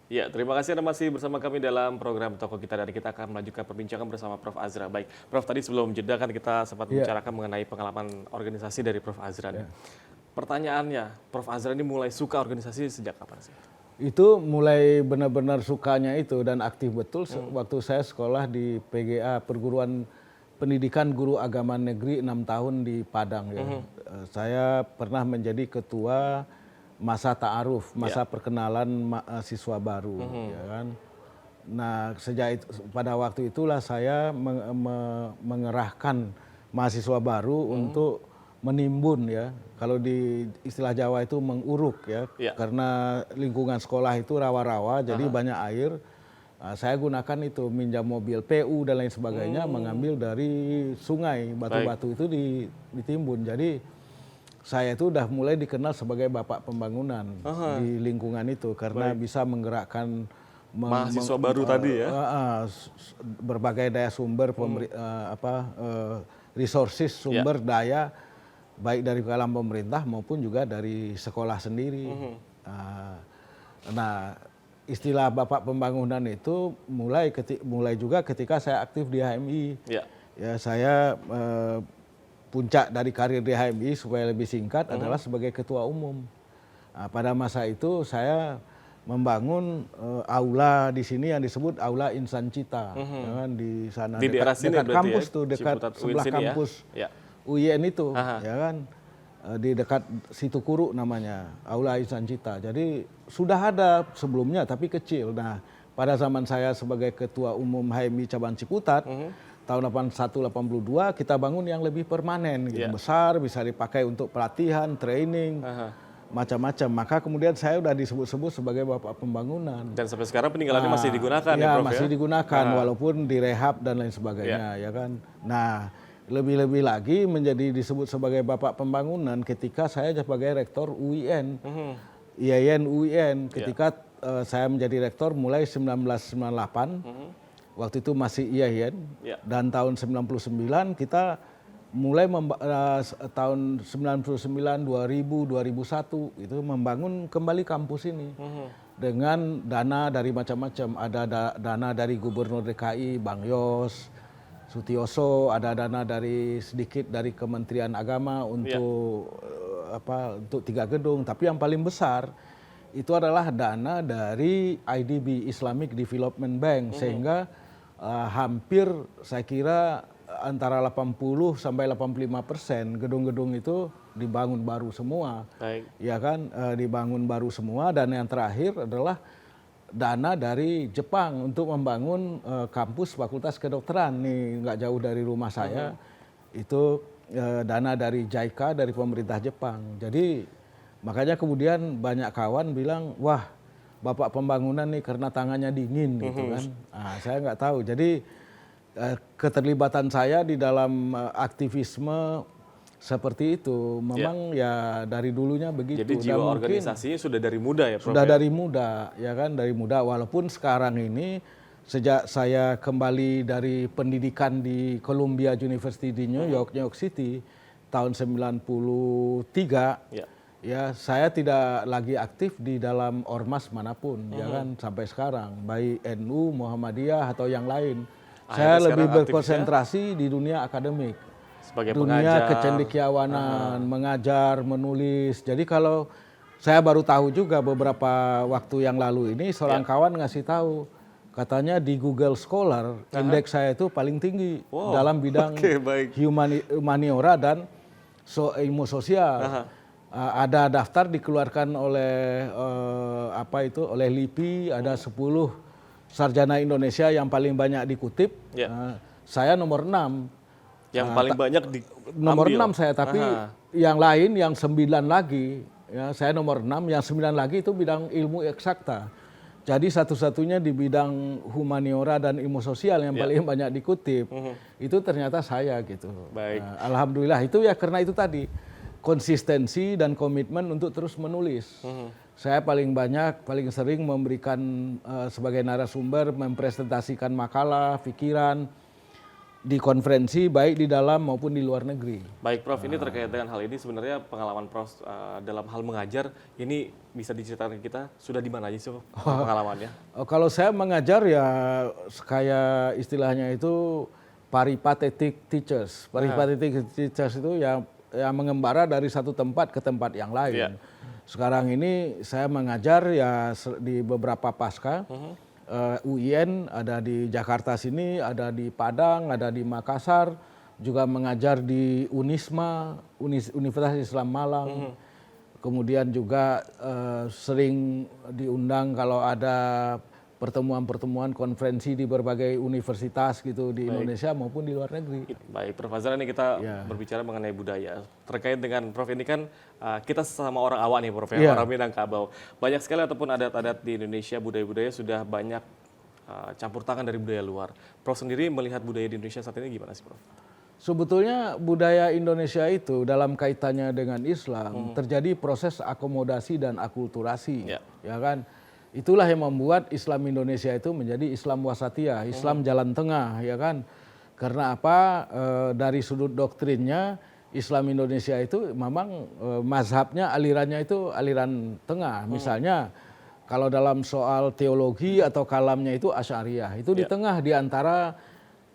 Ya, terima kasih Anda masih bersama kami dalam program Toko Kita dan kita akan melanjutkan perbincangan bersama Prof. Azra. Baik, Prof, tadi sebelum jeda kan kita sempat Iya, membicarakan mengenai pengalaman organisasi dari Prof. Azra nih. ya. Pertanyaannya, Prof. Azra ini mulai suka organisasi sejak kapan sih? Itu mulai benar-benar sukanya itu dan aktif betul waktu saya sekolah di PGA, Perguruan Pendidikan Guru Agama Negeri 6 tahun di Padang ya. Saya pernah menjadi ketua masa ta'aruf, masa perkenalan siswa baru ya kan. Nah, pada waktu itulah saya mengerahkan mahasiswa baru untuk menimbun ya. Kalau di istilah Jawa itu menguruk ya. Ya. Karena lingkungan sekolah itu rawa-rawa jadi banyak air. Saya gunakan itu minjam mobil PU dan lain sebagainya mengambil dari sungai, batu-batu itu ditimbun. Jadi saya itu udah mulai dikenal sebagai bapak pembangunan di lingkungan itu karena bisa menggerakkan Mahasiswa baru tadi ya? berbagai daya sumber resources sumber daya baik dari kalangan pemerintah maupun juga dari sekolah sendiri. Nah, istilah bapak pembangunan itu mulai juga ketika saya aktif di HMI. Ya. Ya, saya puncak dari karir di HMI supaya lebih singkat adalah sebagai ketua umum. Nah, pada masa itu saya membangun aula di sini yang disebut Aula Insan Cita, ya kan, di sana Di daerah sini dekat berarti kampus ya? tuh, dekat Ciputat UIN sebelah sini ya? kampus Ya. UIN itu, ya kan, di dekat Situ Kuru namanya, Aula Insan Cita. Jadi sudah ada sebelumnya tapi kecil. Nah, pada zaman saya sebagai ketua umum HMI cabang Ciputat, tahun 81-82 kita bangun yang lebih permanen, gitu. Besar, bisa dipakai untuk pelatihan, training, macam-macam. Maka kemudian saya udah disebut-sebut sebagai bapak pembangunan. Dan sampai sekarang peninggalannya masih digunakan ya, Ya, Prof masih ya? digunakan walaupun direhab dan lain sebagainya, ya kan. Nah, lebih-lebih lagi menjadi disebut sebagai bapak pembangunan ketika saya sebagai rektor UIN, IAIN UIN. Ketika saya menjadi rektor mulai 1998, waktu itu masih IAIN, dan tahun 99 kita mulai tahun 99, 2000, 2001 itu membangun kembali kampus ini dengan dana dari macam-macam. Ada dana dari Gubernur DKI Bang Yos Sutioso, ada dana sedikit dari Kementerian Agama untuk untuk 3 gedung. Tapi yang paling besar itu adalah dana dari IDB, Islamic Development Bank, sehingga hampir saya kira antara 80 sampai 85% gedung-gedung itu dibangun baru semua. Baik. Ya kan, dibangun baru semua. Dan yang terakhir adalah dana dari Jepang untuk membangun kampus Fakultas Kedokteran nih, nggak jauh dari rumah saya. Itu dana dari JICA, dari pemerintah Jepang. Jadi makanya kemudian banyak kawan bilang, wah, bapak pembangunan nih karena tangannya dingin gitu kan. Nah, saya nggak tahu. Jadi keterlibatan saya di dalam aktivisme seperti itu memang ya dari dulunya begitu. Jadi jiwa organisasinya sudah dari muda ya, Prof? Sudah dari muda, ya kan, dari muda. Walaupun sekarang ini sejak saya kembali dari pendidikan di Columbia University di New York City tahun 93, ya saya tidak lagi aktif di dalam ormas manapun, ya kan, sampai sekarang, baik NU, Muhammadiyah atau yang lain. Saya lebih berkonsentrasi di dunia akademik, sebagai dunia pengajar, kecendekiawanan, mengajar, menulis. Jadi kalau saya baru tahu juga beberapa waktu yang lalu ini seorang kawan ngasih tahu, katanya di Google Scholar indeks saya itu paling tinggi dalam bidang humaniora dan ilmu sosial. Ada daftar dikeluarkan oleh oleh LIPI, ada 10 sarjana Indonesia yang paling banyak dikutip. Saya nomor 6. Yang paling banyak nomor 6 saya, tapi yang lain yang 9 lagi, ya, saya nomor 6, yang 9 lagi itu bidang ilmu eksakta. Jadi satu-satunya di bidang humaniora dan ilmu sosial yang paling banyak dikutip, itu ternyata saya gitu. Baik. Alhamdulillah itu ya karena itu tadi, konsistensi dan komitmen untuk terus menulis. Saya paling sering memberikan sebagai narasumber, mempresentasikan makalah, pikiran, di konferensi baik di dalam maupun di luar negeri. Baik Prof, ini terkait dengan hal ini sebenarnya pengalaman Prof dalam hal mengajar ini bisa diceritakan ke kita sudah di mana aja sih Prof, pengalamannya? Kalau saya mengajar ya kayak istilahnya itu peripatetic teachers. Peripatetic teachers itu yang mengembara dari satu tempat ke tempat yang lain. Sekarang ini saya mengajar ya di beberapa pasca. UIN ada di Jakarta sini, ada di Padang, ada di Makassar, juga mengajar di Unisma, Universitas Islam Malang. Kemudian juga sering diundang kalau ada pertemuan-pertemuan konferensi di berbagai universitas gitu di Indonesia maupun di luar negeri. Baik, Prof Azra, ini kita berbicara mengenai budaya. Terkait dengan Prof ini kan kita sesama orang awak nih Prof, orang Minangkabau. Banyak sekali ataupun adat-adat di Indonesia, budaya-budaya sudah banyak campur tangan dari budaya luar. Prof sendiri melihat budaya di Indonesia saat ini gimana sih Prof? Sebetulnya budaya Indonesia itu dalam kaitannya dengan Islam terjadi proses akomodasi dan akulturasi, ya kan? Itulah yang membuat Islam Indonesia itu menjadi Islam wasatiyah, Islam jalan tengah, ya kan? Karena apa? Dari sudut doktrinnya Islam Indonesia itu memang mazhabnya, alirannya itu aliran tengah. Misalnya kalau dalam soal teologi atau kalamnya itu Asy'ariyah, itu di tengah di antara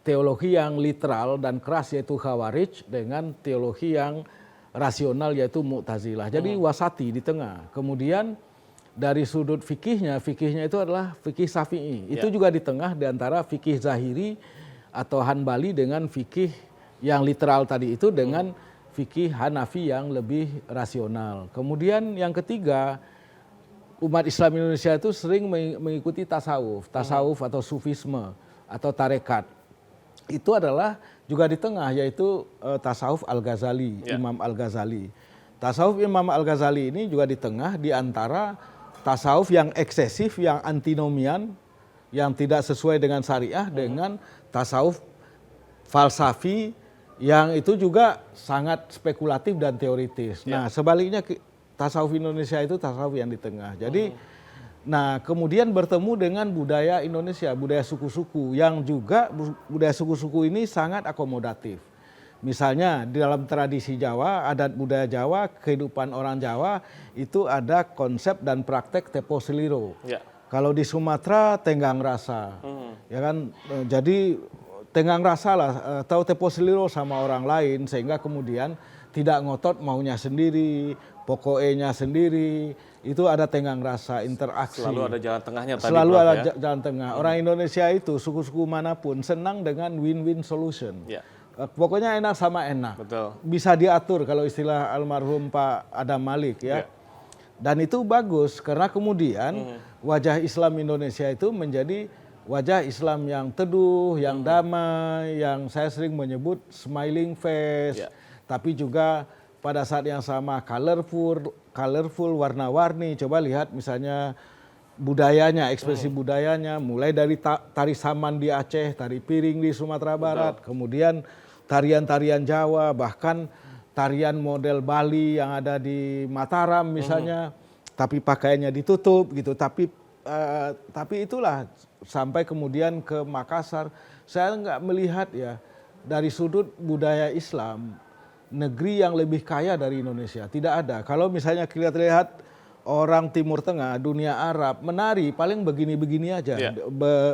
teologi yang literal dan keras yaitu Khawarij dengan teologi yang rasional yaitu Mu'tazilah. Jadi wasati di tengah. Kemudian dari sudut fikihnya itu adalah fikih Syafi'i. Itu juga di tengah di antara fikih Zahiri atau Hanbali dengan fikih yang literal tadi itu dengan fikih Hanafi yang lebih rasional. Kemudian yang ketiga, umat Islam Indonesia itu sering mengikuti tasawuf atau sufisme atau tarekat. Itu adalah juga di tengah yaitu tasawuf Al-Ghazali, Imam Al-Ghazali. Tasawuf Imam Al-Ghazali ini juga di tengah di antara tasawuf yang eksesif, yang antinomian, yang tidak sesuai dengan syariah dengan tasawuf falsafi yang itu juga sangat spekulatif dan teoritis. Nah, sebaliknya tasawuf Indonesia itu tasawuf yang di tengah. Jadi nah, kemudian bertemu dengan budaya Indonesia, budaya suku-suku yang juga budaya suku-suku ini sangat akomodatif. Misalnya di dalam tradisi Jawa, adat budaya Jawa, kehidupan orang Jawa itu ada konsep dan praktek tepo seliro. Kalau di Sumatera tenggang rasa, ya kan. Jadi tenggang rasa lah, tahu tepo seliro sama orang lain sehingga kemudian tidak ngotot maunya sendiri, pokoknya sendiri. Itu ada tenggang rasa, interaksi. Selalu ada jalan tengahnya tadi Selalu Prof, ada ya? jalan tengah. Orang Indonesia itu suku-suku manapun senang dengan win-win solution. Pokoknya enak sama enak. Betul. Bisa diatur kalau istilah almarhum Pak Adam Malik ya. Dan itu bagus karena kemudian wajah Islam Indonesia itu menjadi wajah Islam yang teduh, yang damai, yang saya sering menyebut smiling face. Tapi juga pada saat yang sama colorful, warna-warni. Coba lihat misalnya budayanya, ekspresi budayanya, mulai dari tari saman di Aceh, tari piring di Sumatera Barat, kemudian tarian-tarian Jawa, bahkan tarian model Bali yang ada di Mataram misalnya, tapi pakaiannya ditutup gitu. Tapi itulah sampai kemudian ke Makassar, saya nggak melihat ya dari sudut budaya Islam negeri yang lebih kaya dari Indonesia, tidak ada. Kalau misalnya kita lihat orang Timur Tengah, dunia Arab menari paling begini-begini aja,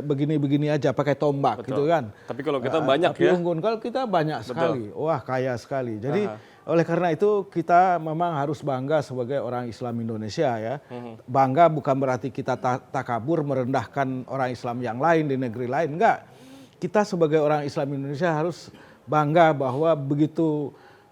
begini-begini aja pakai tombak. Betul. Gitu kan. Tapi kalau kita banyak tapi ya. Kalau kita banyak sekali, wah kaya sekali. Jadi oleh karena itu kita memang harus bangga sebagai orang Islam Indonesia ya. Bangga bukan berarti kita takabur merendahkan orang Islam yang lain di negeri lain, enggak. Kita sebagai orang Islam Indonesia harus bangga bahwa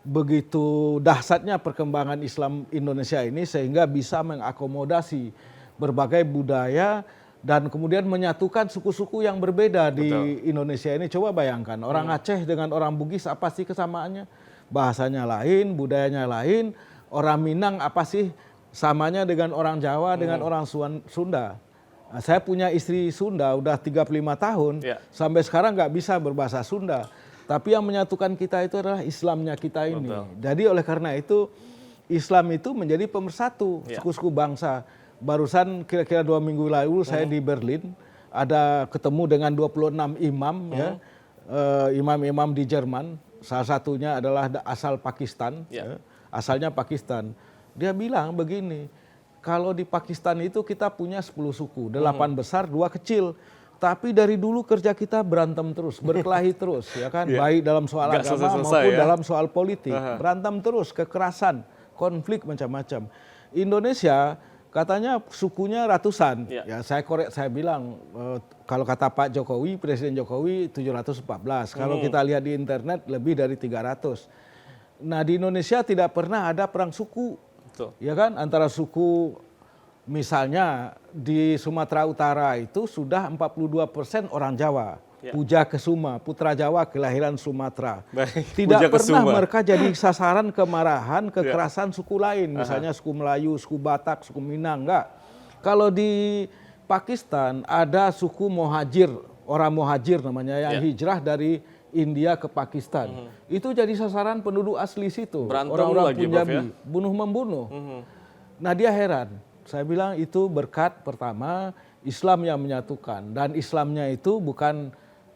begitu dahsyatnya perkembangan Islam Indonesia ini sehingga bisa mengakomodasi berbagai budaya dan kemudian menyatukan suku-suku yang berbeda di Indonesia ini. Coba bayangkan orang Aceh dengan orang Bugis apa sih kesamaannya? Bahasanya lain, budayanya lain. Orang Minang apa sih samanya dengan orang Jawa dengan orang Sunda? Nah, saya punya istri Sunda udah 35 tahun sampai sekarang nggak bisa berbahasa Sunda. Tapi yang menyatukan kita itu adalah Islamnya kita ini. Jadi oleh karena itu Islam itu menjadi pemersatu suku-suku bangsa. Barusan kira-kira 2 minggu lalu saya di Berlin ada ketemu dengan 26 imam ya. imam-imam di Jerman, salah satunya adalah asal Pakistan, asalnya Pakistan. Dia bilang begini, kalau di Pakistan itu kita punya 10 suku, 8 besar, 2 kecil. Tapi dari dulu kerja kita berantem terus, berkelahi terus, ya kan? Baik dalam soal agama maupun dalam soal politik. Berantem terus, kekerasan, konflik macam-macam. Indonesia katanya sukunya ratusan. Ya saya bilang kalau kata Pak Jokowi, Presiden Jokowi 714. Kalau kita lihat di internet lebih dari 300. Nah, di Indonesia tidak pernah ada perang suku. Betul. Ya kan? Antara suku, misalnya di Sumatera Utara itu sudah 42% orang Jawa. Puja Kesuma, putra Jawa kelahiran Sumatera. Tidak pernah mereka jadi sasaran kemarahan, kekerasan suku lain. Misalnya suku Melayu, suku Batak, suku Minang, enggak. Kalau di Pakistan ada suku Mohajir, orang Mohajir namanya, yang hijrah dari India ke Pakistan. Itu jadi sasaran penduduk asli situ. Orang-orang Punjabi, bunuh-membunuh. Nah, dia heran. Saya bilang itu berkat pertama Islam yang menyatukan. Dan Islamnya itu bukan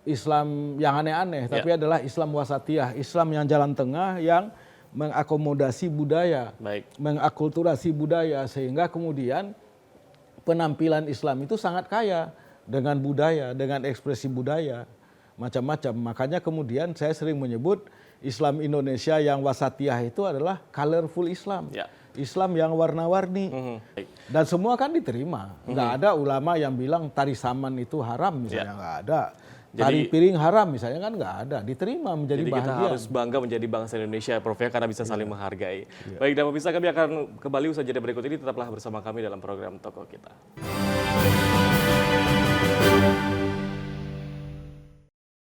Islam yang aneh-aneh, tapi adalah Islam wasatiyah, Islam yang jalan tengah, yang mengakomodasi budaya, mengakulturasi budaya, sehingga kemudian penampilan Islam itu sangat kaya dengan budaya, dengan ekspresi budaya, macam-macam. Makanya kemudian saya sering menyebut Islam Indonesia yang wasatiyah itu adalah colorful Islam. Islam yang warna-warni. Dan semua kan diterima. Nggak ada ulama yang bilang tari saman itu haram misalnya, nggak ada. Tari piring haram misalnya kan nggak ada, diterima menjadi bahagia. Jadi kita harus bangga menjadi bangsa Indonesia, Prof, ya, karena bisa saling menghargai. Baik, dan pemirsa, kami akan kembali usaha jeda berikut ini, tetaplah bersama kami dalam program Tokoh Kita.